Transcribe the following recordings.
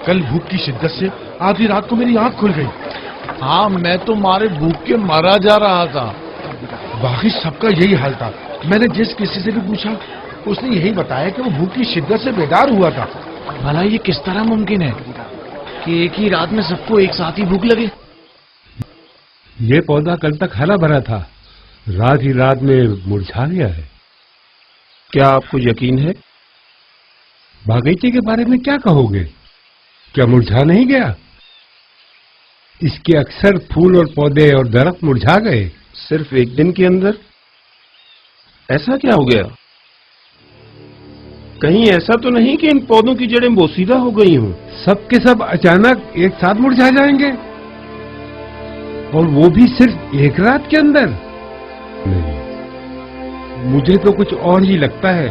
کل بھوک کی شدت سے آدھی رات کو میری آنکھ کھل گئی. ہاں میں تو مارے بھوک کے مرا جا رہا تھا. باقی سب کا یہی حال تھا. میں نے جس کسی سے بھی پوچھا اس نے یہی بتایا کہ وہ بھوک کی شدت سے بیدار ہوا تھا. بھلا یہ کس طرح ممکن ہے کہ ایک ہی رات میں سب کو ایک ساتھ ہی بھوک لگے؟ یہ پودا کل تک ہرا بھرا تھا، رات ہی رات میں مرجھا گیا ہے. کیا آپ کو یقین ہے؟ باغیچے کے بارے میں کیا کہو گے؟ کیا مرجھا نہیں گیا؟ اس کے اکثر پھول اور پودے اور درخت مرجھا گئے. صرف ایک دن کے اندر؟ ایسا کیا ہو گیا؟ کہیں ایسا تو نہیں کہ ان پودوں کی جڑیں بوسیدہ ہو گئی ہوں؟ سب کے سب اچانک ایک ساتھ مرجھا جائیں گے، اور وہ بھی صرف ایک رات کے اندر؟ نہیں، مجھے تو کچھ اور ہی لگتا ہے.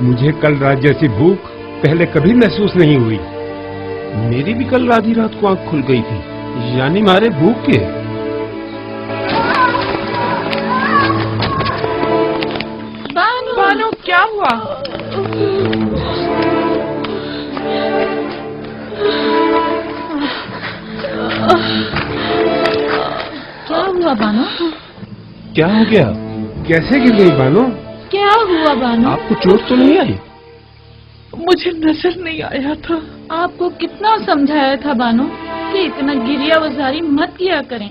مجھے کل رات جیسی بھوک پہلے کبھی محسوس نہیں ہوئی. میری بھی کل آدھی رات کو آنکھ کھل گئی تھی، یعنی مارے بھوک کے. بانو کیا ہوا؟ کیا ہوا بانو؟ کیا ہو گیا؟ کیسے گر گئی بانو؟ کیا ہوا بانو؟ آپ کو چوٹ تو نہیں آئی؟ مجھے نظر نہیں آیا تھا. آپ کو کتنا سمجھایا تھا بانو کہ اتنا گریا وزاری مت کیا کریں.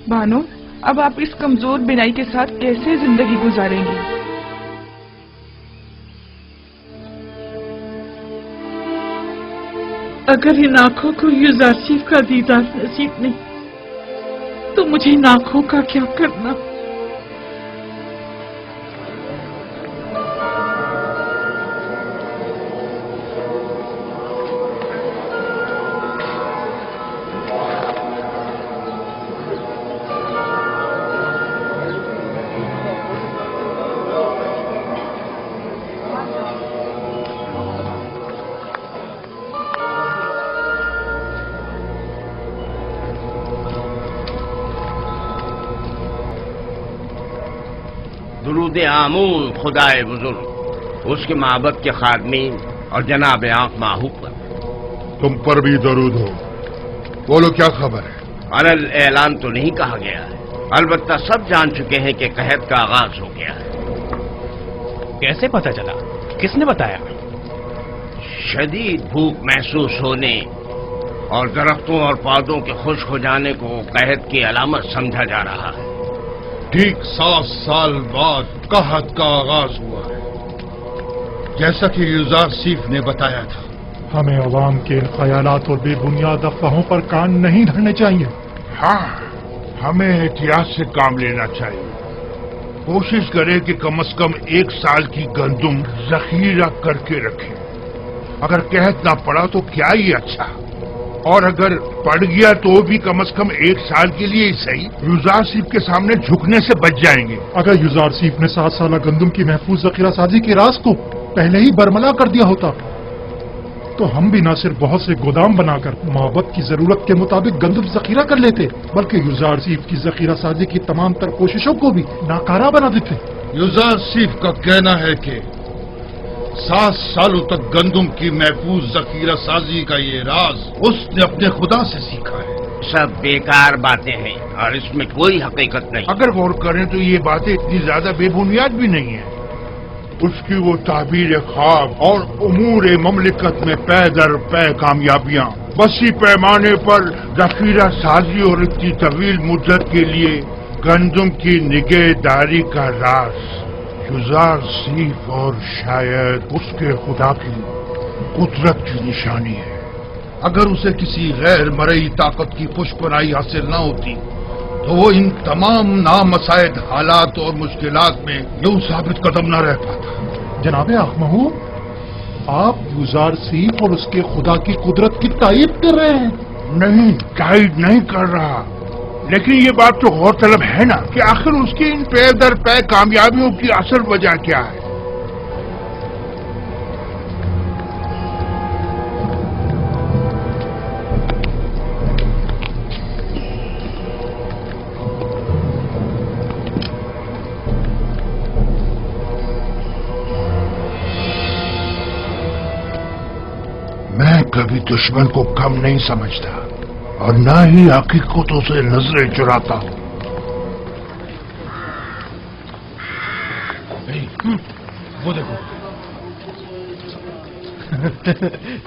بانو اب آپ اس کمزور بینائی کے ساتھ کیسے زندگی گزاریں گی؟ اگر ان آنکھوں کو یوزارسیف کا دیدار نصیب نہیں تو مجھے ان آنکھوں کا کیا کرنا؟ درود آمون خدائے بزرگ، اس کے معبد کے خادمین اور جناب آنکھ ماہو پر. تم پر بھی درود ہو. بولو کیا خبر ہے؟ علل اعلان تو نہیں کہا گیا ہے، البتہ سب جان چکے ہیں کہ قحط کا آغاز ہو گیا ہے. کیسے پتہ چلا؟ کس نے بتایا؟ شدید بھوک محسوس ہونے اور درختوں اور پودوں کے خشک ہو جانے کو قحط کی علامت سمجھا جا رہا ہے. ٹھیک 7 سال بعد قحط کا آغاز ہوا ہے، جیسا کہ یوزارسیف نے بتایا تھا. ہمیں عوام کے ان خیالات اور بے بنیاد افواہوں پر کان نہیں دھرنے چاہیے. ہاں، ہمیں احتیاط سے کام لینا چاہیے. کوشش کریں کہ کم از کم 1 سال کی گندم ذخیرہ کر کے رکھیں. اگر قحط نہ پڑا تو کیا ہی اچھا، اور اگر پڑ گیا تو بھی کم از کم 1 سال کے لیے ہی صحیح یوزارسیف کے سامنے جھکنے سے بچ جائیں گے. اگر یوزارسیف نے 7 سالہ گندم کی محفوظ ذخیرہ سازی کے راز کو پہلے ہی برملا کر دیا ہوتا تو ہم بھی نہ صرف بہت سے گودام بنا کر معبد کی ضرورت کے مطابق گندم ذخیرہ کر لیتے، بلکہ یوزارسیف کی ذخیرہ سازی کی تمام تر کوششوں کو بھی ناکارہ بنا دیتے. یوزارسیف کا کہنا ہے کہ 7 سالوں تک گندم کی محفوظ ذخیرہ سازی کا یہ راز اس نے اپنے خدا سے سیکھا ہے. سب بیکار باتیں ہیں اور اس میں کوئی حقیقت نہیں. اگر غور کریں تو یہ باتیں اتنی زیادہ بے بنیاد بھی نہیں ہیں. اس کی وہ تعبیر خواب اور امور مملکت میں پے در پے کامیابیاں، وسیع پیمانے پر ذخیرہ سازی اور اتنی طویل مدت کے لیے گندم کی نگہداری کا راز یوزارسیف اور شاید اس کے خدا کی قدرت کی نشانی ہے. اگر اسے کسی غیر مرئی طاقت کی پشپرائی حاصل نہ ہوتی تو وہ ان تمام نامساعد حالات اور مشکلات میں یوں ثابت قدم نہ رہ پاتا. جناب آخمہو، آپ یوزارسیف اور اس کے خدا کی قدرت کی تائید کر رہے ہیں؟ نہیں، تائید نہیں کر رہا، لیکن یہ بات تو غور طلب ہے نا کہ آخر اس کی ان پے در پے کامیابیوں کی اصل وجہ کیا ہے. कभी दुश्मन को कम नहीं समझता और ना ही हकीकतों से नजरें चुराता हूं। वो देखो।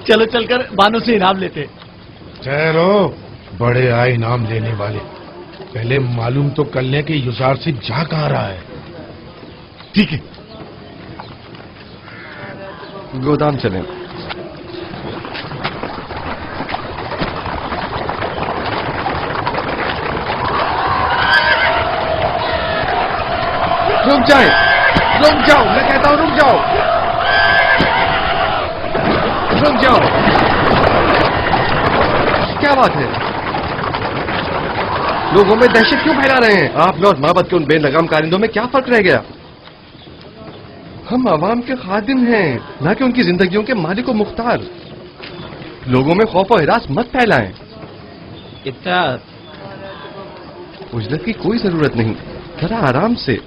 चलो चलकर बानो से इनाम लेते। ठहरो, बड़े आए इनाम लेने वाले। पहले मालूम तो कर लें कि युजार से जा कहाँ रहा है। ठीक है, गोदाम चलें। रुक जाए, रुक जाओ, मैं कहता हूं रुक जाओ, रुक जाओ। क्या बात है? लोगों में दहशत क्यों फैला रहे हैं? आप में और माबद के उन बेलगाम कारिंदों में क्या फर्क रह गया? हम आवाम के खादिम हैं, ना कि उनकी जिंदगियों के मालिक व मुख्तार। लोगों में खौफ और हिरास मत फैलाएं। इतना उजलत की कोई जरूरत नहीं, जरा आराम से।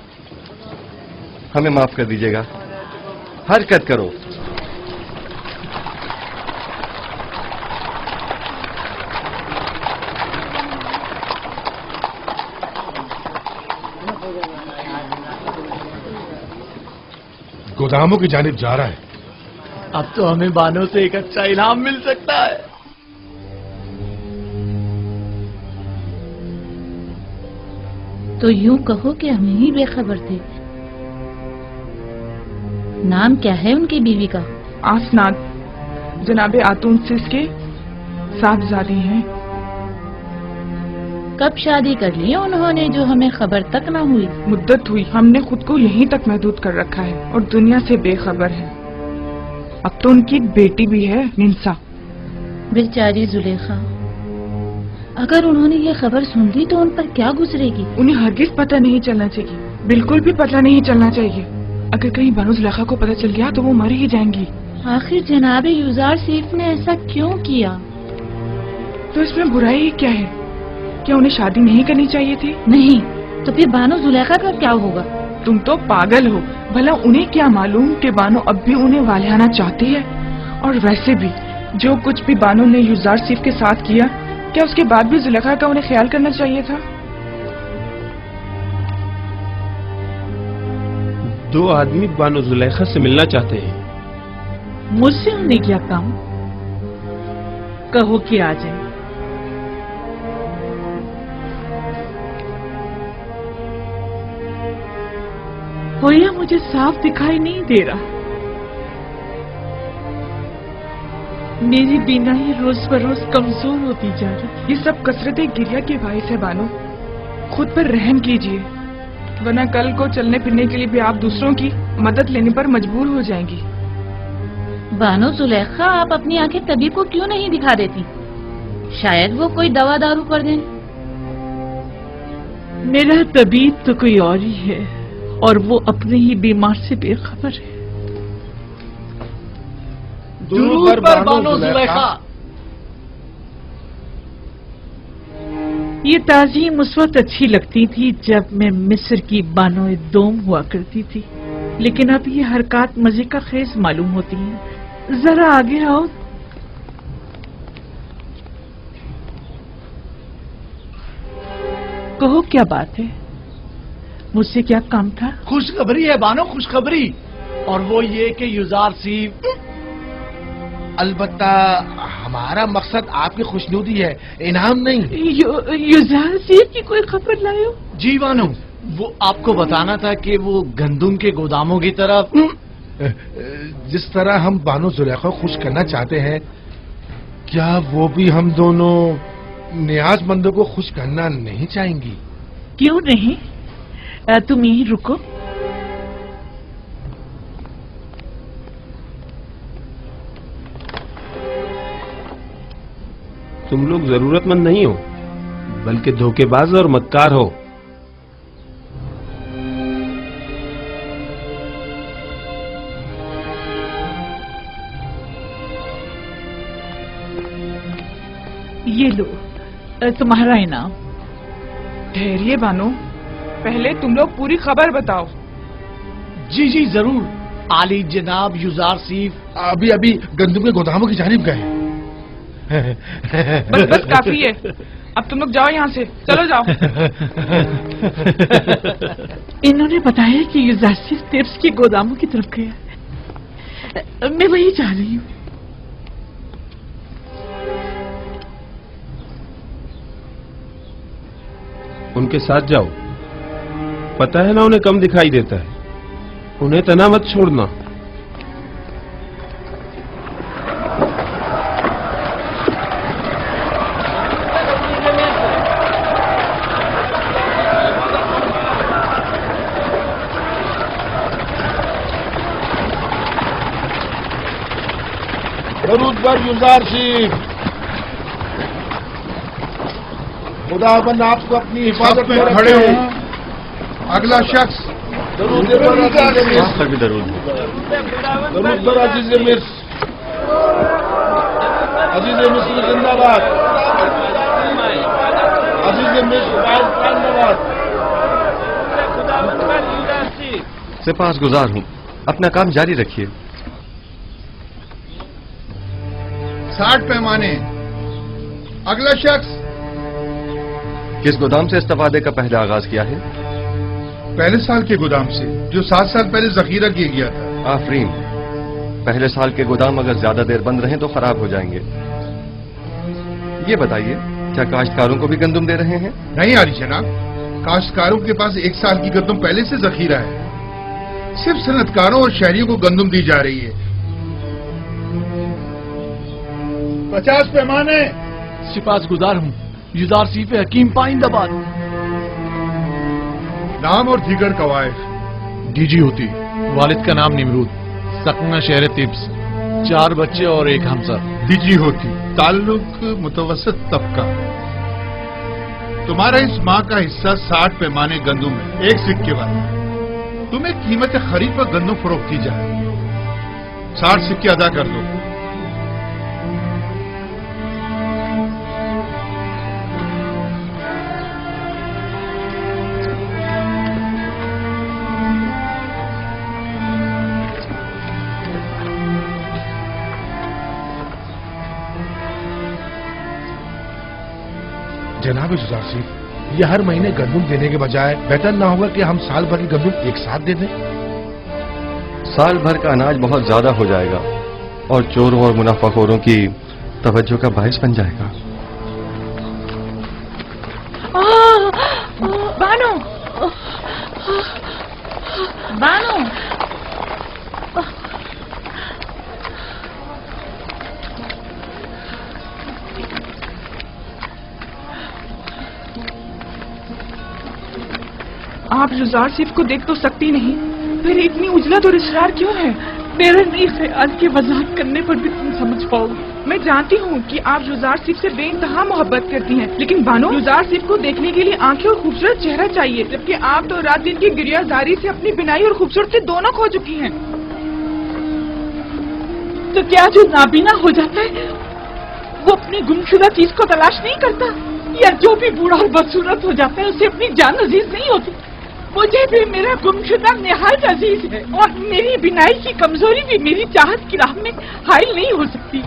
हमें माफ कर दीजिएगा, हरकत करो। गोदामों की जानिब जा रहा है। अब तो हमें बानो से एक अच्छा इनाम मिल सकता है। तो यूं कहो कि हम ही बेखबर थे। नाम क्या है उनकी बीवी का? आसनाद, जनाबे आतून सिस के साहबजादी हैं। कब शादी कर ली उन्होंने जो हमें खबर तक ना हुई? मुद्दत हुई, हमने खुद को यहीं तक महदूद कर रखा है और दुनिया से बेखबर है। अब तो उनकी एक बेटी भी है, निंसा। बेचारी जुलेखा, अगर उन्होंने ये खबर सुन ली तो उन पर क्या गुजरेगी? उन्हें हरगिज पता नहीं चलना चाहिए, बिल्कुल भी पता नहीं चलना चाहिए। अगर कहीं बानो जुलेखा को पता चल गया तो वो मर ही जाएंगी। आखिर जनाबे युजार सीफ ने ऐसा क्यों किया? तो इसमें बुराई ही क्या है? क्या उन्हें शादी नहीं करनी चाहिए थी? नहीं तो फिर बानो जुलेखा का क्या होगा? तुम तो पागल हो। भला उन्हें क्या मालूम कि बानो अब भी उन्हें वालियाना चाहती है? और वैसे भी जो कुछ भी बानो ने युजार सीफ के साथ किया, क्या उसके बाद भी जुलेखा का उन्हें ख्याल करना चाहिए था? दो आदमी बानो जुलेखा से मिलना चाहते हैं। मुझसे उन्हें क्या काम? कहो कि आ जाए। भैया मुझे साफ दिखाई नहीं दे रहा। मेरी बीनाई रोज बरोज कमजोर होती जा रही। ये सब कसरतें गिरिया के बाइस है बानो। खुद पर रहम कीजिए, वरना कल को चलने फिरने के लिए भी आप दूसरों की मदद लेने पर मजबूर हो जाएंगी। बानो जुलेखा, आप अपनी आंखें तबीब को क्यों नहीं दिखा देती? शायद वो कोई दवा दारू कर दें। मेरा तबीब तो कोई और ही है और वो अपने ही बीमार से बेखबर है। दुरूद पर बानो जुलेखा। ये ताज़ीम उस वक्त अच्छी लगती थी जब मैं मिस्र की बानो दोम हुआ करती थी, लेकिन अब ये हरकत मजे का खेज मालूम होती है। जरा आगे आओ। कहो क्या बात है? मुझसे क्या काम था? खुशखबरी है बानो, खुशखबरी। और वो ये कि युजार सीफ। अलबत्ता हमारा मकसद आपकी खुशनुदी है, इनाम नहीं। युजार सीफ की कोई खबर लाए हो? जी बानो, वो आपको बताना था कि वो गंदुम के गोदामों की तरफ। जिस तरह हम बानो जुलेखा को खुश करना चाहते हैं, क्या वो भी हम दोनों नियाजमंदों को खुश करना नहीं चाहेंगी? क्यों नहीं? तुम यहीं रुको। तुम लोग जरूरतमंद नहीं हो, बल्कि धोखेबाज और मक्कार हो। ये लो तुम्हारा इनाम। ठहरिए बानो, पहले तुम लोग पूरी खबर बताओ। जी जी जरूर। आली जनाब युजार सीफ अभी अभी गंदुम के गोदामों की जानिब गए। बस बस काफी है, अब तुम लोग जाओ यहाँ से, चलो जाओ। इन्होंने बताया कि युजारसिफ टेप्स के गोदामों की तरफ गया, मैं वही जा रही हूँ। उनके साथ जाओ, पता है ना उन्हें कम दिखाई देता है, उन्हें तना मत छोड़ना। दरूद पर युजारसिफ, खुदाबंद आपको अपनी हिफाजत में खड़े हो। अगला शख्स। दरूद पर युजारसिफ, दरूद दरूद पर अजीज मिर्स, अजीज मिस्र जिंदाबाद, अजीज मिस्र जिंदाबाद। सिपासगुजार हूँ, अपना काम जारी रखिए। 60 पैमाने। अगला शख्स। किस गोदाम से इस्तेफादे का पहला आगाज किया है? पहले साल के गोदाम से, जो 7 साल पहले जखीरा किया गया था। आफरीन, पहले साल के गोदाम अगर ज्यादा देर बंद रहें तो खराब हो जाएंगे। ये बताइए, क्या काश्तकारों को भी गंदम दे रहे हैं? नहीं आली जनाब, काश्तकारों के पास 1 साल की गंदम पहले से जखीरा है। सिर्फ सनतकारों और शहरियों को गंदम दी जा रही है। 50 पैमाने। सिपासगुजार हूँ, युजारसिफ हकीम पाइंदाबाद। नाम और दीगर कवायद। डीजी होती, वालिद का नाम निमरूद, सकना शहर तिब्स, 4 बच्चे और 1 हमसर। डीजी होती, ताल्लुक मुतवसत तबका। तुम्हारा इस माह का हिस्सा 60 पैमाने गंदम है, 1 सिक्के वाला। तुम्हें कीमत खरीद पर गंदम फरोख्त की जाए, 60 सिक्के अदा कर दो। जनाब युजारसिफ, ये हर महीने गंदम देने के बजाय बेहतर ना होगा कि हम साल भर की गंदम एक साथ दे दें? साल भर का अनाज बहुत ज्यादा हो जाएगा और चोरों और मुनाफाखोरों की तवज्जो का बायस बन जाएगा। बानो, बानो, आप युजारसिफ को देख तो सकती नहीं, फिर इतनी उजलत और इसरार क्यों है? मेरा नहीं ख्याल की वजाहत करने पर भी तुम समझ पाओगी। मैं जानती हूँ कि आप युजारसिफ से बेइंतहा मोहब्बत करती हैं, लेकिन बानो, युजारसिफ को देखने के लिए आंखें और खूबसूरत चेहरा चाहिए, जबकि आप तो रात दिन की गिरियाजारी से अपनी बिनाई और खूबसूरती दोनों खो चुकी हैं। तो क्या जो नाबीना हो जाता है वो अपनी गुमशुदा चीज को तलाश नहीं करता, या जो भी बूढ़ा और बदसूरत हो जाता है उसे अपनी जान अजीज नहीं होती? मुझे भी मेरा गुमशुदा निहायत अजीज है, और मेरी बिनाई की कमजोरी भी मेरी चाहत की राह में हाइल नहीं हो सकती।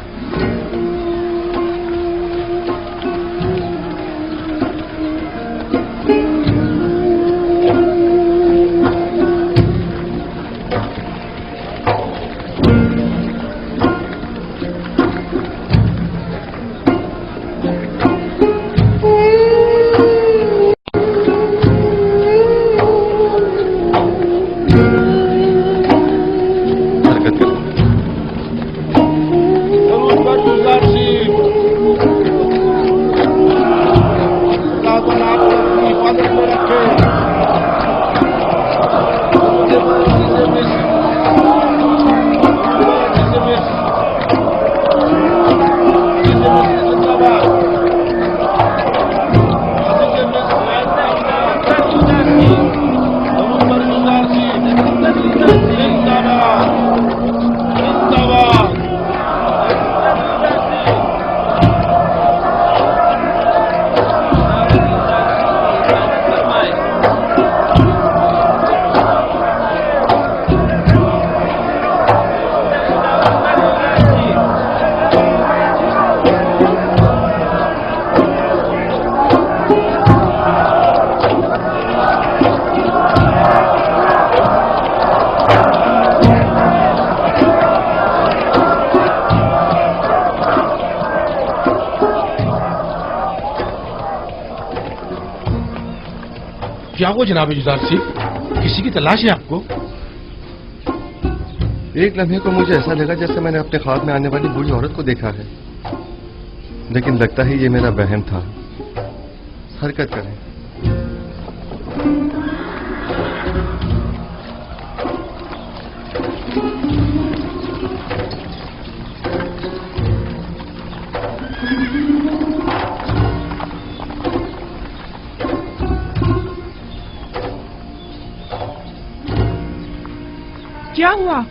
क्या हुआ जनाब जुदार सिंह? किसी की तलाश है आपको? एक लम्हे को मुझे ऐसा लगा जैसे मैंने अपने ख्वाब में आने वाली बूढ़ी औरत को देखा है, लेकिन लगता है ये मेरा वहम था। हरकत करें। क्या हुआ?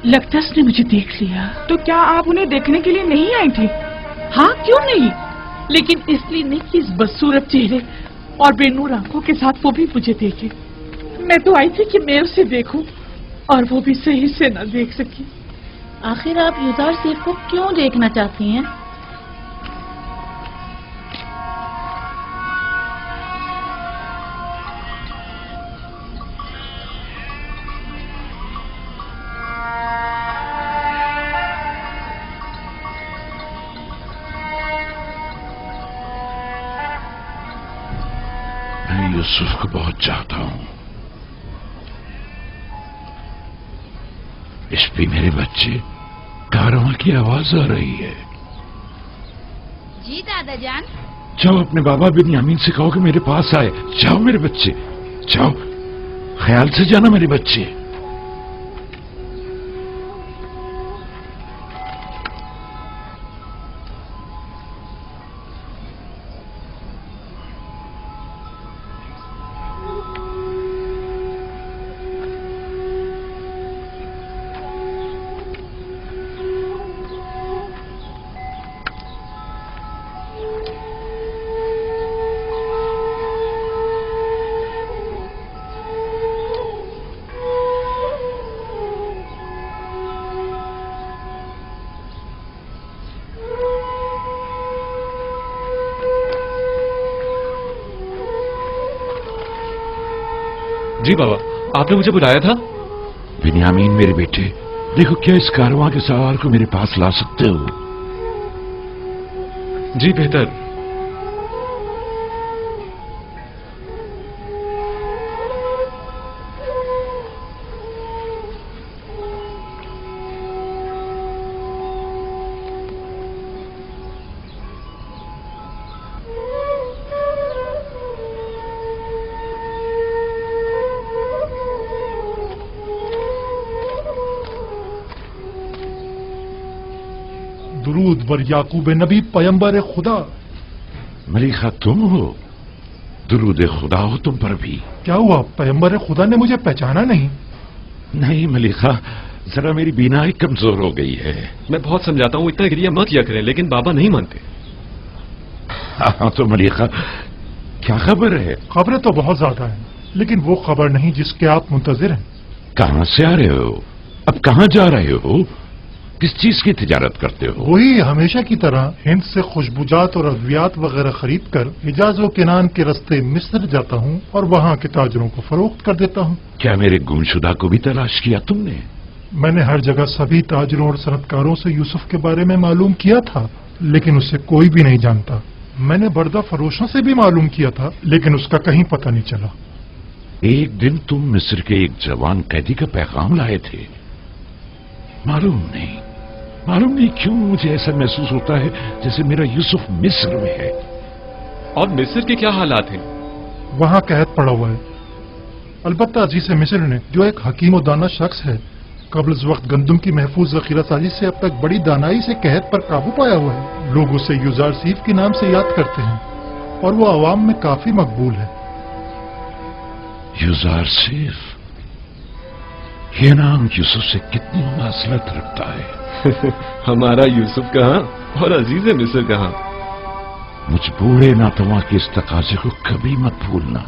लगता है उसने मुझे देख लिया। तो क्या आप उन्हें देखने के लिए नहीं आई थी? हाँ, क्यों नहीं, लेकिन इसलिए नहीं कि इस बदसूरत चेहरे और बेनूर आंखों के साथ वो भी मुझे देखे। मैं तो आई थी कि मैं उसे देखूं, और वो भी सही से न देख सकी। आखिर आप युजार सैफ को क्यों देखना चाहती हैं? मैं यूसुफ को बहुत चाहता हूं। इस पे मेरे बच्चे, कारवां की आवाज आ रही है। जी दादा जान। जाओ अपने बाबा बिन्यामीन से कहो कि मेरे पास आए। जाओ मेरे बच्चे, जाओ, ख्याल से जाना मेरे बच्चे। जी बाबा, आपने मुझे बुलाया था? बिन्यामीन मेरे बेटे, देखो क्या इस कारवां के सवार को मेरे पास ला सकते हो? जी बेहतर। दुरूद बर याकूब नबी पैगंबर खुदा। मलिका तुम हो? दुरूद खुदा हो तुम पर भी। क्या हुआ, पैगंबर खुदा ने मुझे पहचाना नहीं? नहीं मलिका, जरा मेरी बीनाई कमजोर हो गई है। मैं बहुत समझाता हूँ इतना गिरिया मत किया करें, लेकिन बाबा नहीं मानते। हाँ तो मलिका, क्या खबर है? खबरें तो बहुत ज्यादा हैं, लेकिन वो खबर नहीं जिसके आप मुंतजिर हैं। कहां से आ रहे हो? अब कहां जा रहे हो? किस चीज की तिजारत करते हो? वही हमेशा की तरह हिंद से खुशबुजात और अद्वियात वगैरह खरीद कर हिजाज व किनान के रास्ते मिस्र जाता हूँ और वहाँ के ताजरों को फरोख्त कर देता हूँ। क्या मेरे गुमशुदा को भी तलाश किया तुमने? मैंने हर जगह सभी ताजरों और सनतकारों से यूसुफ के बारे में मालूम किया था, लेकिन उसे कोई भी नहीं जानता। मैंने बर्दा फरोशों से भी मालूम किया था, लेकिन उसका कहीं पता नहीं चला। एक दिन तुम मिस्र के एक जवान कैदी का पैगाम लाए थे। मालूम नहीं क्यों मुझे ऐसा महसूस होता है जैसे मेरा यूसुफ मिस्र में है। और मिस्र के क्या हालात हैं? वहां कैद पड़ा हुआ है। अलबत्ता अजीज मिस्र ने, जो एक हकीम और दाना शख्स है, कब्ल इस वक्त गंदम की महफूज जखीरा साजी से अब तक बड़ी दानाई से कहत पर काबू पाया हुआ है। लोग उसे युजार सीफ के नाम से याद करते हैं और वो आवाम में काफी मकबूल है। युजार सीफ, ये नाम यूसुफ से कितनी मुमासलत रखता है। हमारा यूसुफ कहाँ और अजीज मिस्र कहाँ? मुझ बूढ़े नातवा के इस तकाजे को कभी मत भूलना।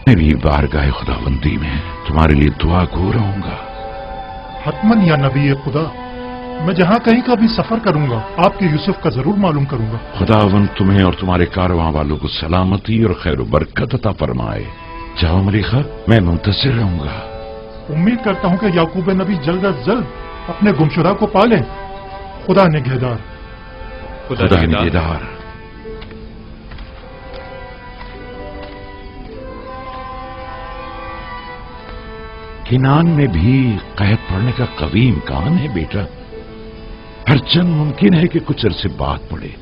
मैं भी बारगाह खुदाबंदी में तुम्हारे लिए दुआ गो रहूंगा। हतमन या नबी खुदा, मैं जहाँ कहीं का भी सफर करूंगा आपके यूसुफ का जरूर मालूम करूंगा। खुदावंद तुम्हें और तुम्हारे कारवां वालों को सलामती और खैर बरकत अता फरमाए। जाओ मलिका, मैं मुंतजिर रहूंगा। उम्मीद करता हूँ कि याकूब नबी जल्द अज जल्द अपने गुमशुदा को पालें। खुदा निगहदार। खुदा निगहदार। किनान में भी कैद पड़ने का कभी इम्कान है बेटा। हरचंद मुमकिन है कि कुछ अरसे बाद पड़े।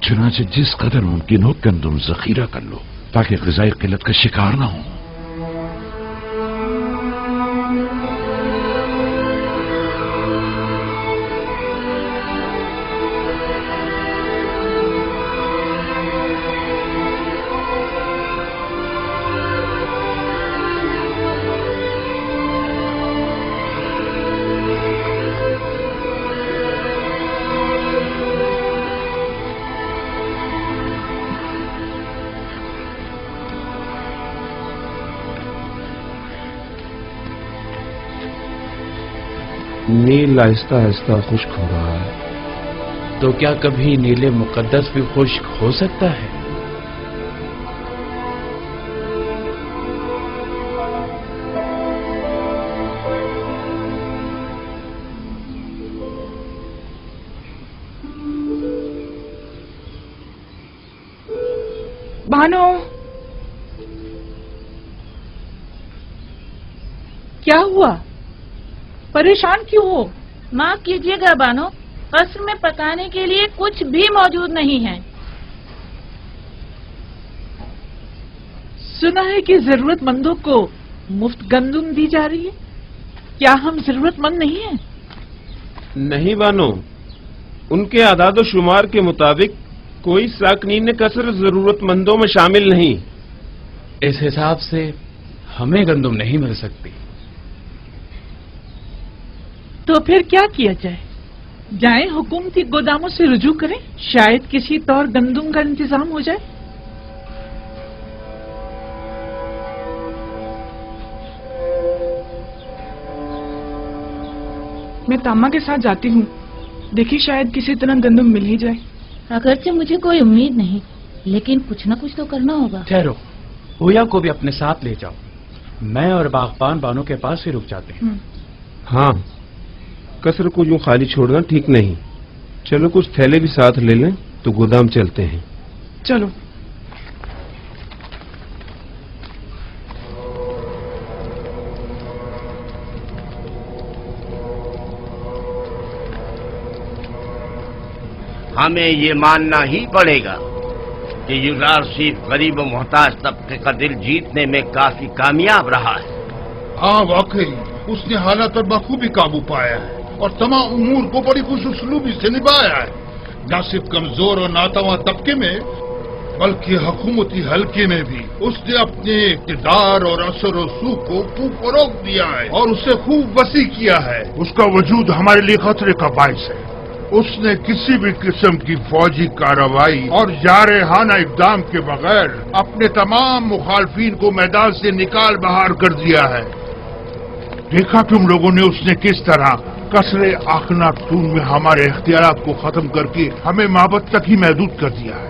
चुनाचे जिस कदर मुमकिन हो गंदम जखीरा कर लो ताकि ग़िज़ाई किल्लत का शिकार ना हो। नील आहिस्ता आहिस्ता खुश्क हो रहा है। तो क्या कभी नीले मुकद्दस भी खुश्क हो सकता है? भानु, क्या हुआ? परेशान क्यों हो? माफ कीजिएगा बानो, कस्र में पकाने के लिए कुछ भी मौजूद नहीं है। सुना है कि जरूरतमंदों को मुफ्त गंदम दी जा रही है। क्या हम जरूरतमंद नहीं हैं? नहीं बानो, उनके आदाद शुमार के मुताबिक कोई साकनीन कसर जरूरतमंदों में शामिल नहीं। इस हिसाब से हमें गंदम नहीं मिल सकती। तो फिर क्या किया जाए? जाएं हुकूमती गोदामों से रुजू करें, शायद किसी तौर गंदम का इंतजाम हो जाए। मैं तामा के साथ जाती हूँ, देखिए शायद किसी तरह गंदम मिल ही जाए। अगरचे मुझे कोई उम्मीद नहीं, लेकिन कुछ न कुछ तो करना होगा। ठहरो, हुया को भी अपने साथ ले जाओ। मैं और बागबान बानो के पास ही रुक जाते हैं। हाँ, कसर को यूं खाली छोड़ना ठीक नहीं। चलो कुछ थैले भी साथ ले लें तो गोदाम चलते हैं। चलो। हमें ये मानना ही पड़ेगा कि यूज़रशिप गरीब व मोहताज तबके का दिल जीतने में काफी कामयाब रहा है। हाँ वाकई उसने हालात पर बखूबी काबू पाया है और तमाम उमूर को बड़ी खुशउस्लूबी से निभाया है। न सिर्फ कमजोर और नातवा तबके में बल्कि हुकूमती हल्के में भी उसने अपने इक़्तिदार और असर और सूख को खूब फरोग दिया है और उसे खूब वसी किया है। उसका वजूद हमारे लिए खतरे का बाइस है। उसने किसी भी किस्म की फौजी कार्रवाई और जारहाना इक़दाम के बगैर अपने तमाम मुखालफीन को मैदान से निकाल बाहर कर दिया है। देखा तुम लोगों ने उसने किस तरह कसरे आखनातून में हमारे इख्तियारात को खत्म करके हमें माबद तक ही महदूद कर दिया है।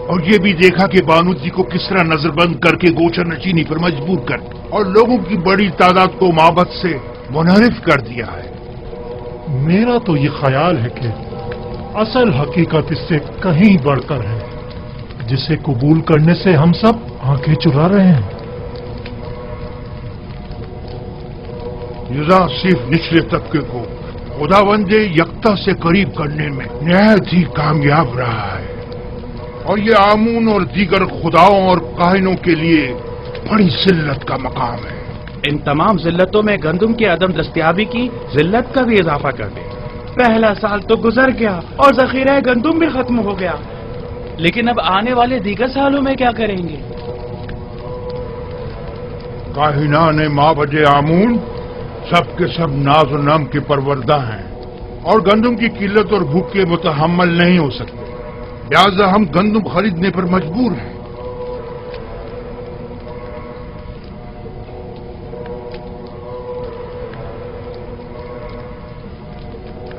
और ये भी देखा कि बानू जी को किस तरह नजरबंद करके गोचर नशीनी पर मजबूर कर और लोगों की बड़ी तादाद को माबद से मुनहरिफ कर दिया है। मेरा तो ये ख्याल है कि असल हकीकत इससे कहीं बढ़कर है, जिसे कबूल करने से हम सब आंखें चुरा रहे हैं। यूज़रशिप निचले तबके को खुदावंदे यकता से करीब करने में निहायत ही कामयाब रहा है और ये आमून और दीगर खुदाओं और काहिनों के लिए बड़ी जिल्लत का मकाम है। इन तमाम जिल्लतों में गंदम की अदम दस्तयाबी की जिल्लत का भी इजाफा कर दे। पहला साल तो गुजर गया और जखीरा गंदम भी खत्म हो गया, लेकिन अब आने वाले दीगर सालों में क्या करेंगे? काहिनान माबद आमून सब के सब नाज और नम के परवरदा हैं और गंदम की किल्लत और भूख के मुतहम्मल नहीं हो सकते, लिहाजा हम गंदम खरीदने पर मजबूर हैं।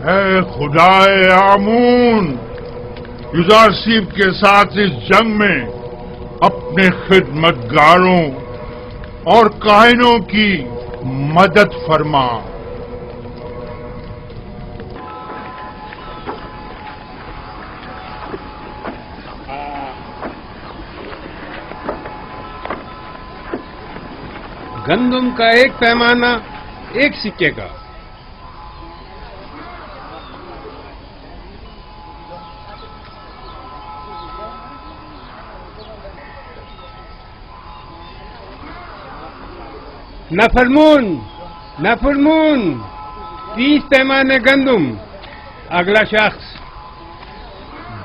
है खुदाए आमून, यूज़रशिप के साथ इस जंग में अपने खिदमतगारों और काहिनों की मदद फरमा। गंदुम का एक पैमाना 1 सिक्के का। नफरमून, नफरमून, 30 पैमाने गंदुम। अगला शख्स,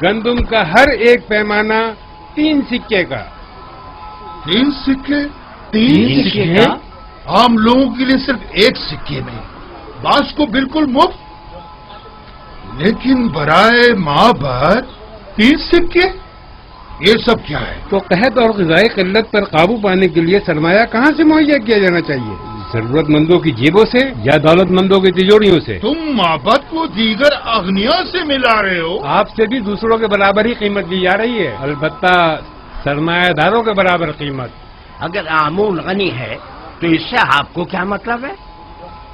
गंदुम का हर एक पैमाना 3 सिक्के का। 3 सिक्के? 3 सिक्के? आम लोगों के लिए सिर्फ 1 सिक्के में, बास को बिल्कुल मुफ्त। लेकिन बराए माबद 30 सिक्के? ये सब क्या है? तो कहत और ग़िज़ाई क़िल्लत पर काबू पाने के लिए सरमाया कहाँ से मुहैया किया जाना चाहिए? जरूरतमंदों की जेबों से या दौलतमंदों की तिजोरियों से? तुम माबद को दीगर अग्निया से मिला रहे हो। आपसे भी दूसरों के बराबर ही कीमत दी जा रही है, अलबत्ता सरमायादारों के बराबर कीमत। अगर आमूल गनी है तो इससे आपको क्या मतलब है?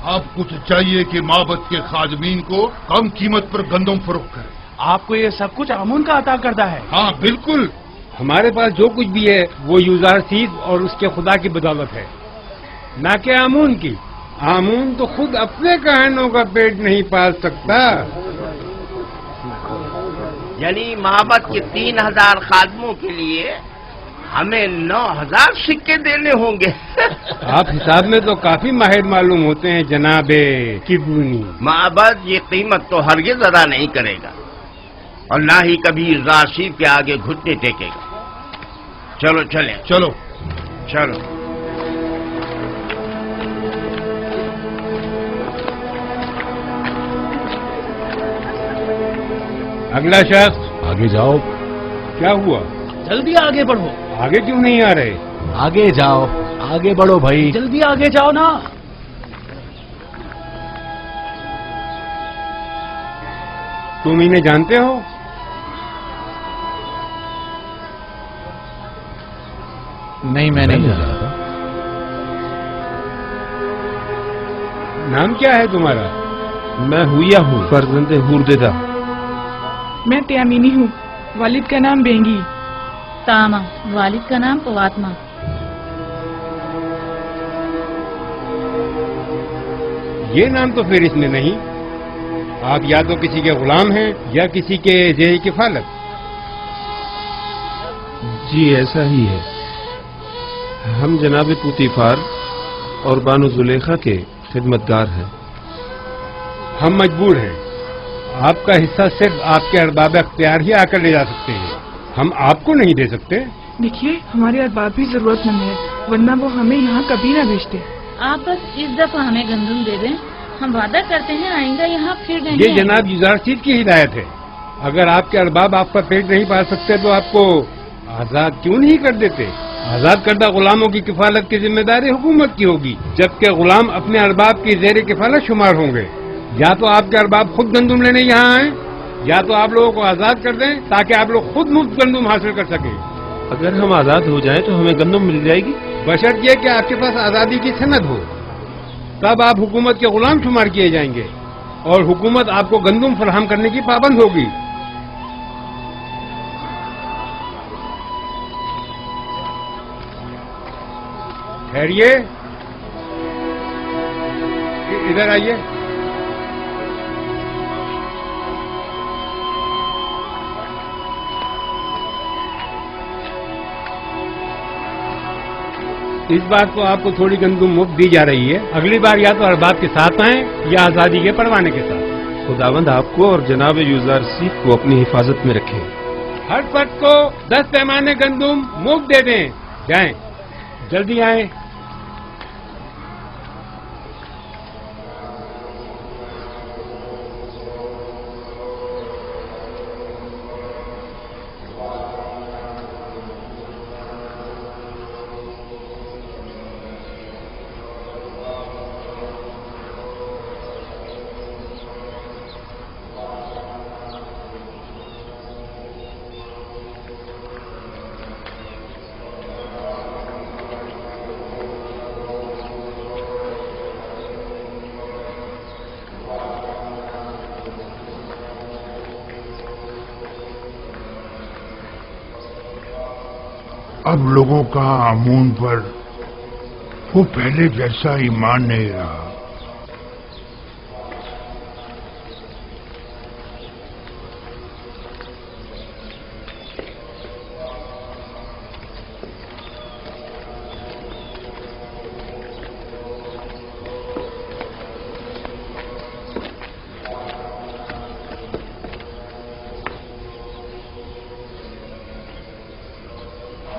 आपको तो चाहिए कि माबद के खादमीन को कम कीमत पर गंदम फरोख्त करें। आपको ये सब कुछ आमून का अता करता है? हाँ बिल्कुल। हमारे पास जो कुछ भी है वो यूज़ारसीस और उसके खुदा की बदौलत है, ना कि आमून की। आमून तो खुद अपने कहनों का पेट नहीं पाल सकता। यानी माबद के 3000 खादमों के लिए हमें 9000 सिक्के देने होंगे। आप हिसाब में तो काफी माहिर मालूम होते हैं जनाबे किबूनी। माबद ये कीमत तो हरगिज़ अदा नहीं करेगा और ना ही कभी राशिद के आगे घुटने टेकेगा। चलो चलें। चलो चलो। अगला शख्स, आगे जाओ। क्या हुआ? जल्दी आगे बढ़ो। आगे क्यों नहीं आ रहे? आगे जाओ, आगे बढ़ो भाई। जल्दी आगे जाओ ना। तुम इन्हें जानते हो? नहीं, मैं नहीं जानता। नाम क्या है तुम्हारा? मैं हुआ हूँ, फर्जंदे हुरदेदा। मैं त्यामीनी हूँ, वालिद का नाम बेंगी। तामा, वालिद का नाम पवात्मा। ये नाम तो फिर इसमें नहीं। आप या तो किसी के गुलाम हैं या किसी के जेर किफालत। जी ऐसा ही है। हम जनाब पुतीफार और बानो जुलेखा के खिदमतगार हैं। हम मजबूर हैं। आपका हिस्सा सिर्फ आपके अरबाब अख्तियार ही आकर ले जा सकते हैं, हम आपको नहीं दे सकते। देखिए, हमारे अरबाब भी जरूरतमंद है, वरना वो हमें यहाँ कभी ना भेजते। आप बस इस दफा हमें गंदुम दे दें, हम वादा करते हैं आइंदा यहाँ फिर ये रहेंगे। जनाब यूज़ारसीस की हिदायत है। अगर आपके अरबाब आपका पेट नहीं पाल सकते तो आपको आजाद क्यों नहीं कर देते? आजाद करदा गुलामों की किफालत की जिम्मेदारी हुकूमत की होगी, जबकि गुलाम अपने अरबाब की जेर किफालत शुमार होंगे। या तो आपके अरबाब खुद गंदुम लेने यहाँ आए, या तो आप लोगों को आजाद कर दें ताकि आप लोग खुद मुफ्त गंदुम हासिल कर सकें। अगर हम आजाद हो जाएं तो हमें गंदम मिल जाएगी, बशर्त ये कि आपके पास आजादी की सनद हो। तब आप हुकूमत के गुलाम शुमार किए जाएंगे और हुकूमत आपको गंदुम फराहम करने की पाबंद होगी। ठहरिए, इधर आइए। इस बार तो आपको थोड़ी गंदुम मुफ्त दी जा रही है, अगली बार या तो अरबाब के साथ आएं या आजादी के परवाने के साथ। खुदावंद आपको और जनाब यूज़ारसीस को अपनी हिफाजत में रखें। हर फर्द को 10 पैमाने गंदुम मुफ्त दे दें। जाएं, जल्दी आएं। अब लोगों का आमून पर وہ پہلے جیسا ایمان نہیں رہا.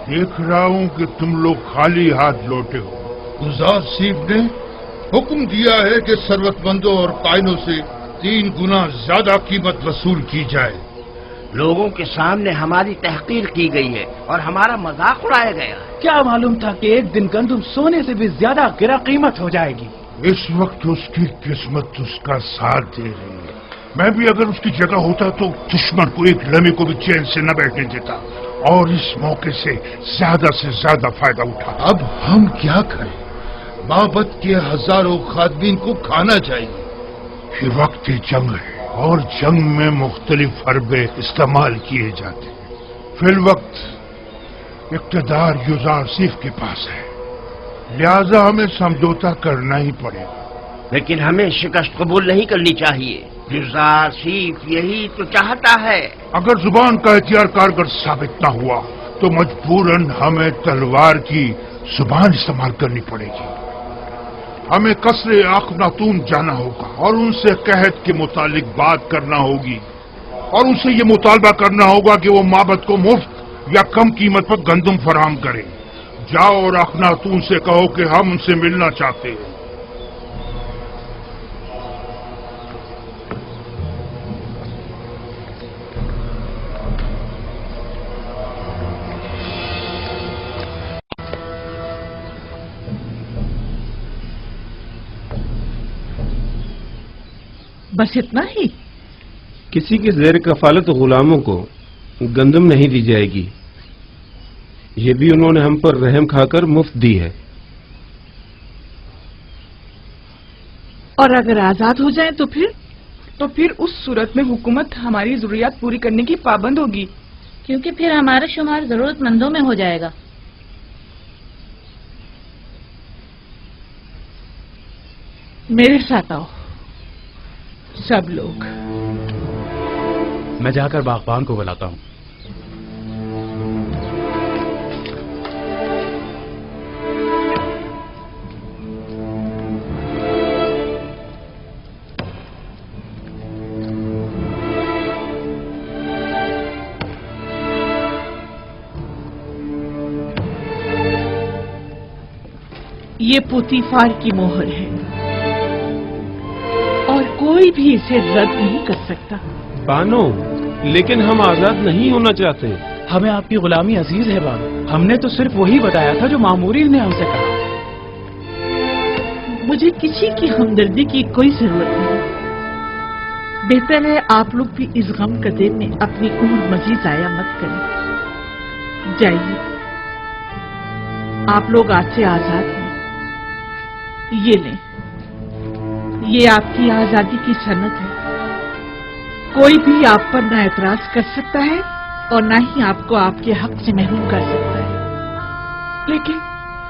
دیکھ رہا ہوں کہ تم لوگ خالی ہاتھ لوٹے ہو. گزار سیف نے حکم دیا ہے کہ ثروت مندوں اور قائنوں سے 3 گنا زیادہ قیمت وصول کی جائے. لوگوں کے سامنے ہماری تحقیر کی گئی ہے اور ہمارا مذاق اڑایا گیا. کیا معلوم تھا کہ ایک دن گندم سونے سے بھی زیادہ گرا قیمت ہو جائے گی. اس وقت اس کی قسمت اس کا ساتھ دے رہی ہے. میں بھی اگر اس کی جگہ ہوتا تو دشمن کو ایک لمحے کو بھی چین سے نہ بیٹھنے دیتا اور اس موقع سے زیادہ فائدہ اٹھا. اب ہم کیا کریں؟ بابت کے ہزاروں خادمین کو کھانا چاہیے. یہ وقت جنگ ہے اور جنگ میں مختلف حربے استعمال کیے جاتے ہیں. فی الوقت اقتدار یوزار سیف کے پاس ہے، لہذا ہمیں سمجھوتا کرنا ہی پڑے گا. لیکن ہمیں شکست قبول نہیں کرنی چاہیے. یوزار سیف یہی تو چاہتا ہے. اگر زبان کا اختیار کارگر ثابت نہ ہوا تو مجبوراً ہمیں تلوار کی زبان استعمال کرنی پڑے گی. ہمیں قصر اخناتون جانا ہوگا اور ان سے قحط کے متعلق بات کرنا ہوگی اور ان سے یہ مطالبہ کرنا ہوگا کہ وہ معبد کو مفت یا کم قیمت پر گندم فراہم کریں. جاؤ اور اخناتون سے کہو کہ ہم ان سے ملنا چاہتے ہیں. بس اتنا ہی؟ کسی کے زیر کفالت غلاموں کو گندم نہیں دی جائے گی. یہ بھی انہوں نے ہم پر رحم کھا کر مفت دی ہے. اور اگر آزاد ہو جائیں تو پھر اس صورت میں حکومت ہماری ضروریات پوری کرنے کی پابند ہوگی، کیونکہ پھر ہمارا شمار ضرورت مندوں میں ہو جائے گا. میرے ساتھ آؤ سب لوگ. میں جا کر باغبان کو بلاتا ہوں. یہ پوتیفار کی مہر ہے اور کوئی بھی اسے رد نہیں کر سکتا. بانو، لیکن ہم آزاد نہیں ہونا چاہتے. ہمیں آپ کی غلامی عزیز ہے بانو. ہم نے تو صرف وہی بتایا تھا جو مامورین نے ہم سے کہا. مجھے کسی کی ہمدردی کی کوئی ضرورت نہیں. بہتر ہے آپ لوگ بھی اس غم قدے میں اپنی عمر مزید ضائع مت کریں. جائیے، آپ لوگ آج سے آزاد ہیں. یہ لیں، یہ آپ کی آزادی کی سند ہے. کوئی بھی آپ پر نہ اعتراض کر سکتا ہے اور نہ ہی آپ کو آپ کے حق سے محروم کر سکتا ہے.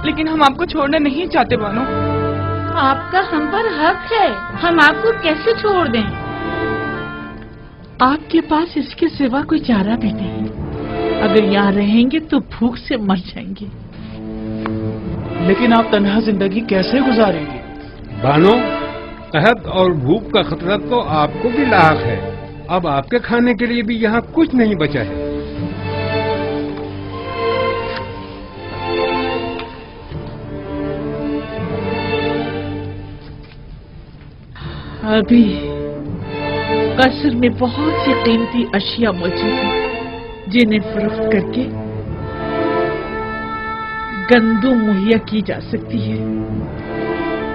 لیکن ہم آپ کو چھوڑنا نہیں چاہتے بانو. آپ کا ہم پر حق ہے، ہم آپ کو کیسے چھوڑ دیں؟ آپ کے پاس اس کے سوا کوئی چارہ بھی نہیں. اگر یہاں رہیں گے تو بھوک سے مر جائیں گے. لیکن آپ تنہا زندگی کیسے گزاریں گے؟ بانو، قحط اور بھوک کا خطرہ تو آپ کو بھی لاحق ہے. اب آپ کے کھانے کے لیے بھی یہاں کچھ نہیں بچا ہے. ابھی قصر میں بہت سی قیمتی اشیاء موجود ہیں جنہیں فروخت کر کے گندم مہیا کی جا سکتی ہے.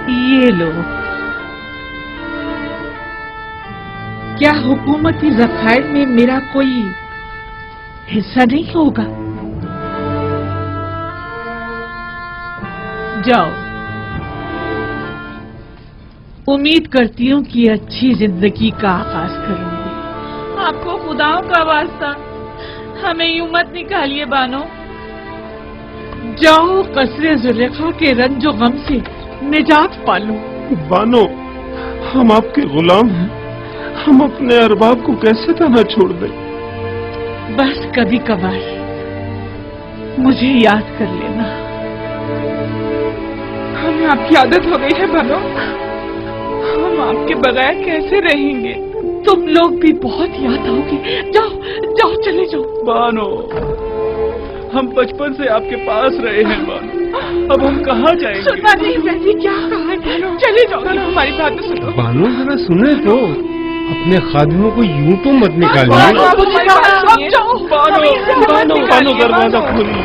یہ لو. کیا حکومتی ذخائر میں میرا کوئی حصہ نہیں ہوگا؟ جاؤ. امید کرتی ہوں کہ اچھی زندگی کا آغاز کروں گی. آپ کو خداؤں کا واسطہ ہمیں یوں مت نکالیے بانو. जाओ कसरे जुलेखा के रंजो गम से निजात पालो। बानो, हम आपके गुलाम हैं, हम अपने अरबाब को कैसे तन्हा छोड़ दें? बस कभी कभार मुझे याद कर लेना। हमें आपकी आदत हो गई है बानो, हम आपके बगैर कैसे रहेंगे? तुम लोग भी बहुत याद आओगे। जाओ जाओ, चले जाओ। बानो, हम बचपन से आपके पास रहे हैं बानो, अब हम कहाँ जाएंगे? सुनना नहीं मैंने क्या कहा है? चले जाओ। हमारी बात तो सुनो। बानो जरा सुने तो, अपने खादिमों को यूं तो मत निकालिए। बानो दरवाजा खोलिए।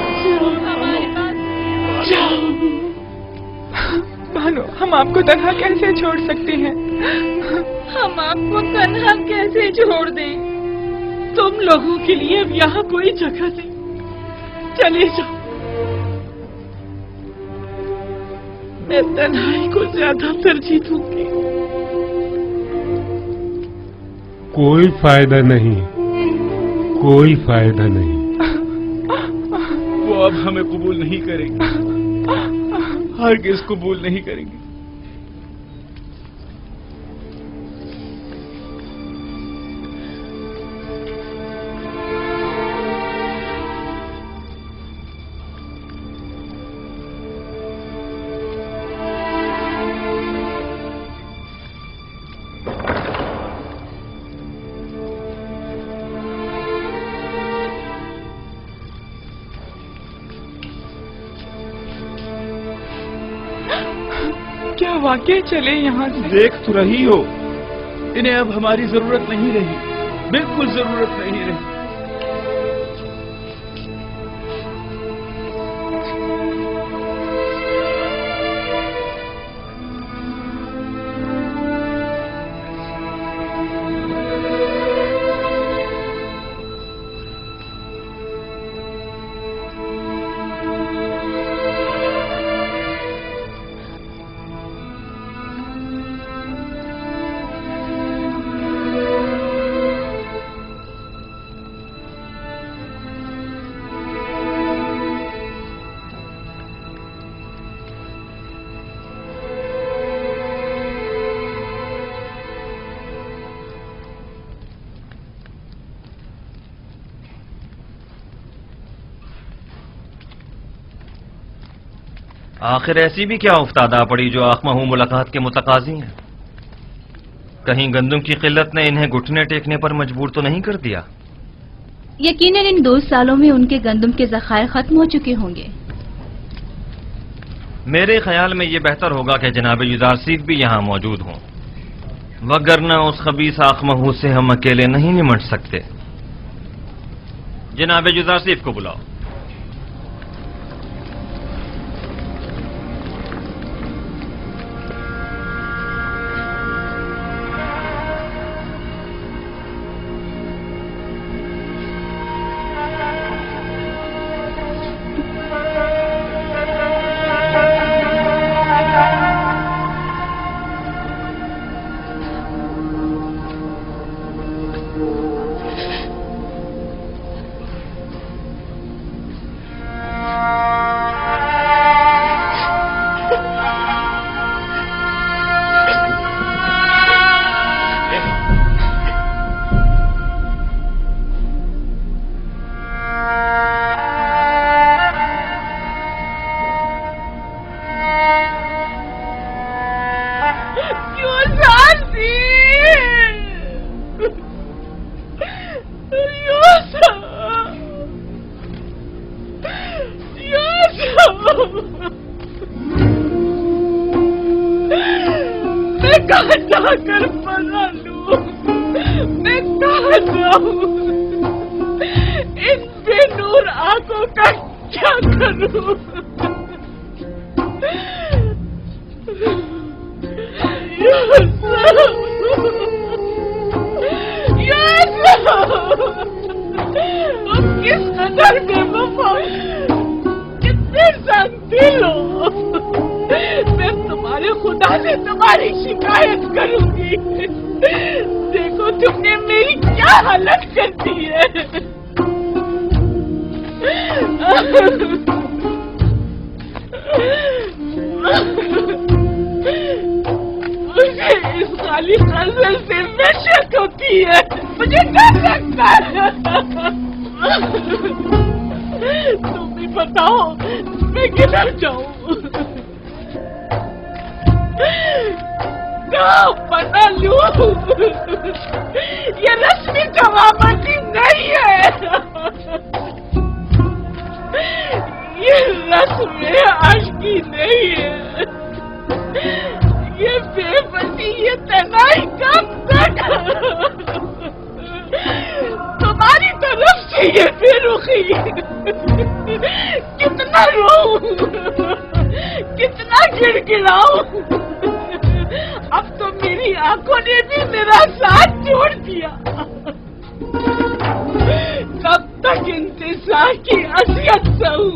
बानो, हम आपको तन्हा कैसे छोड़ सकते हैं? हम आपको तन्हा कैसे छोड़ दें? तुम लोगों के लिए अब यहाँ कोई जगह नहीं, चले जाओ। मैं तन्हाई को ज्यादा तरजीह दूंगी। कोई फायदा नहीं, कोई फायदा नहीं। वो अब हमें कबूल नहीं करेंगे, हरगिज़ कबूल नहीं करेंगे। क्या वाकई चले यहाँ से? देख तो रही हो, इन्हें अब हमारी जरूरत नहीं रही, बिल्कुल जरूरत नहीं रही। आखिर ऐसी भी क्या उफ्तादा पड़ी जो आखमहू मुलाकात के मुतकाजी हैं? कहीं गंदुम की किल्लत ने इन्हें घुटने टेकने पर मजबूर तो नहीं कर दिया? यकीनन इन 2 सालों में उनके गंदुम के ज़खायर खत्म हो चुके होंगे। मेरे ख्याल में ये बेहतर होगा कि जनाब युदारसीफ भी यहाँ मौजूद हों, वगरना उस खबीस आखमहू से हम अकेले नहीं निमट सकते। जनाब युदारसीफ को बुलाओ। मैं कहाँ जाकर पना लूं? मैं कहाँ जाऊं? इन बेनूर आंखों का क्या करूं? तुम किस कदर बेवफा, कितने संगदिल हो। मैं तुम्हारे खुदा से तुम्हारी शिकायत करूंगी। देखो तुमने मेरी क्या हालत कर दी है। आहट होती है, मुझे डर लगता है। तुम भी बताओ मैं किधर जाऊं? कहाँ पता लूं? ये रस्मी जवाबंदी नहीं है, ये रस्म आशिकी नहीं है, ये बेबसी, ये तनाई कब तक? तुम्हारी तरफ से ये बेरुखी, कितना रोऊं, कितना गिड़गिड़ाऊं, अब तो मेरी आंखों ने भी मेरा साथ छोड़ दिया। कब तक इंतजार की असियत सहूं?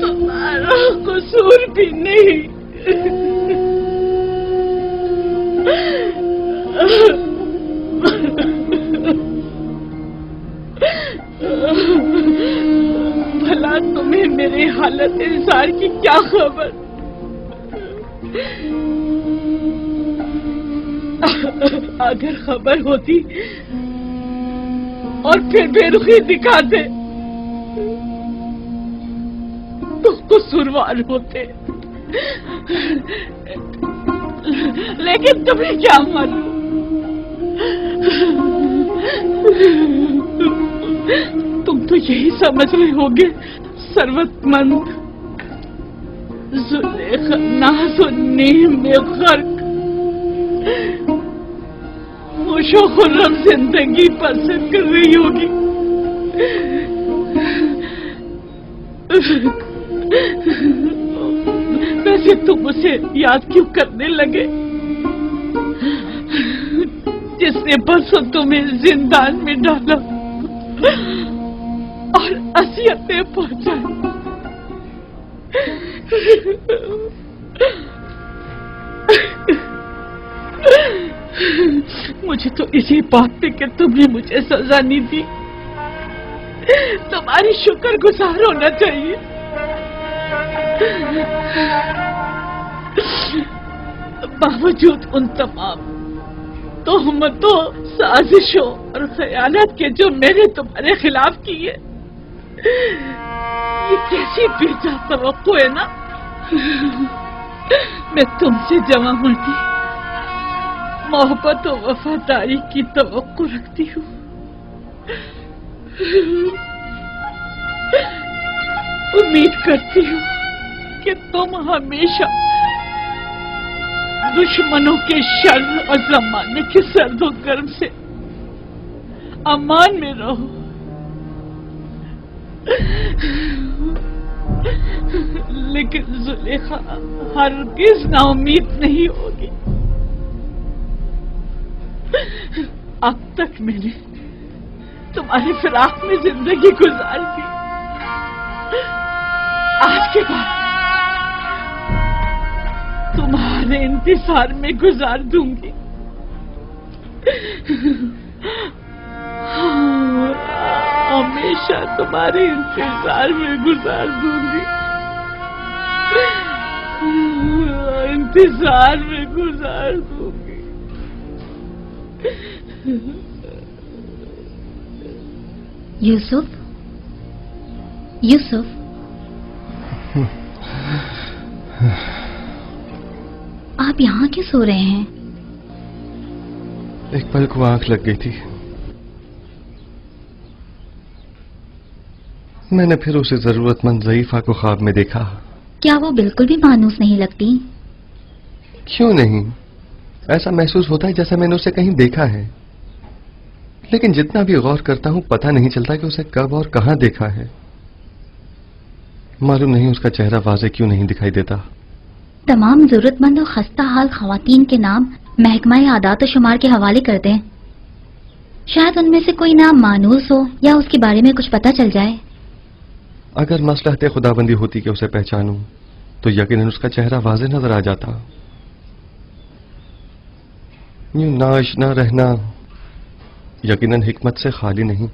तुम्हारा कसूर भी नहीं। भला तुम्हें मेरे हालत इंसान की क्या खबर? अगर खबर होती और फिर बेरुखी दिखाते तो कसूरवार होते, लेकिन तुम्हें क्या मालूम? तुम तो यही समझ रहे होगे सर्वतमंद जुलेखा नाज़ो नीम में गर्क, खुशो खुर्रम जिंदगी बसर कर रही होगी। वैसे तुम उसे याद क्यों करने लगे जिसने परसों तुम्हें जिंदान में डाला और असियतें पहुंचाई? मुझे तो इसी बात पे कि तुमने मुझे सजा नहीं दी तुम्हारी शुक्रगुजार होना चाहिए। बावजूद उन तमाम तोहमतों, साजिशों और खयानत के जो मैंने तुम्हारे खिलाफ किए, ये कैसी बेजा तवक्को है ना। मैं तुमसे जमा मर्दी, मोहब्बत और वफादारी की तवक्को रखती हूँ। उम्मीद करती हूँ कि तुम हमेशा दुश्मनों के शर और जमाने के सर्द और गर्म से अमान में रहो। लेकिन जुलेखा हरगिज नाउम्मीद नहीं होगी। अब तक मैंने तुम्हारी फिराक में जिंदगी गुजार दी, आज के बाद तुम्हारे इंतजार में गुजार दूंगी। हमेशा तुम्हारे इंतजार में गुजार दूंगी, इंतजार में गुजार दूंगी। यूसुफ, यूसुफ, आप यहाँ क्यों सो रहे हैं? एक पल को आंख लग गई थी। मैंने फिर उसे जरूरतमंद ज़ईफा को ख्वाब में देखा। क्या वो बिल्कुल भी मानूस नहीं लगती? क्यों नहीं, ऐसा महसूस होता है जैसा मैंने उसे कहीं देखा है, लेकिन जितना भी गौर करता हूं पता नहीं चलता कि उसे कब और कहां देखा है। मालूम नहीं उसका चेहरा वाज़े क्यों नहीं दिखाई देता। तमाम जरूरतमंद और खस्ता हाल खवातीन के नाम महकमा आदात शुमार के हवाले कर दें, शायद उनमें से कोई नाम मानूस हो या उसके बारे में कुछ पता चल जाए। अगर मसलहत खुदाबंदी होती कि उसे पहचानूं तो यकीनन उसका चेहरा वाज़ेह नजर आ जाता। यूं नाआशना रहना यकीनन हिकमत से खाली नहीं।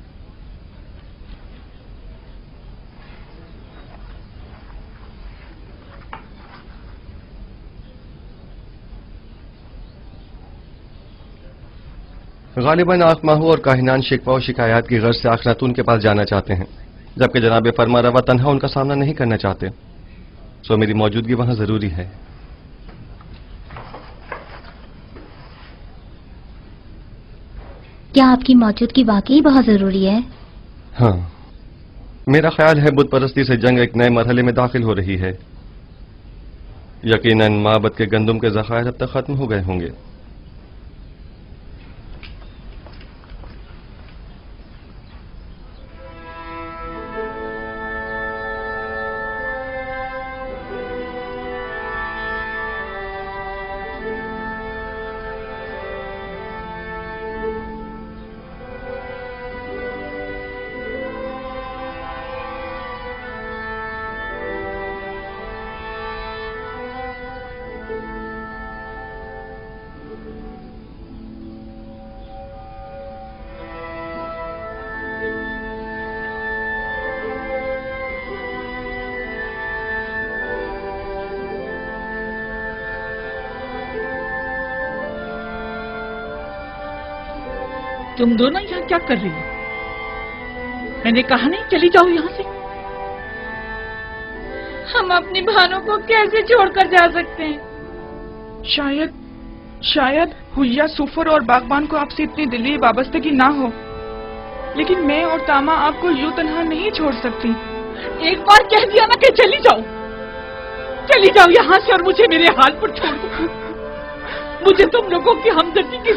गालिबन आखमाहू और काहिनान शिकवा और शिकायत की गर्ज से आखनातून के पास जाना चाहते हैं, जबकि जनाब फरमा रवा तन्हा उनका सामना नहीं करना चाहते। सो मेरी मौजूदगी वहां जरूरी है। क्या आपकी मौजूदगी वाकई बहुत जरूरी है? हाँ, मेरा ख्याल है बुत परस्ती से जंग एक नए मरहले में दाखिल हो रही है। यकीनन माबद के गंदुम के ज़खायर अब तक खत्म हो गए होंगे। तुम दोनों यहाँ क्या कर रही हो? मैंने कहा नहीं चली जाओ यहाँ से। हम अपनी बहनों को कैसे छोड़कर जा सकते हैं? शायद हुइया, सुफर और बागबान को आपसे इतनी दिली वाबस्तगी ना हो, लेकिन मैं और तामा आपको यूं तन्हा नहीं छोड़ सकती। एक बार कह दिया ना कि चली जाओ यहाँ से और मुझे मेरे हाल पर छोड़ दो। मुझे तुम लोगों की हमदर्दी की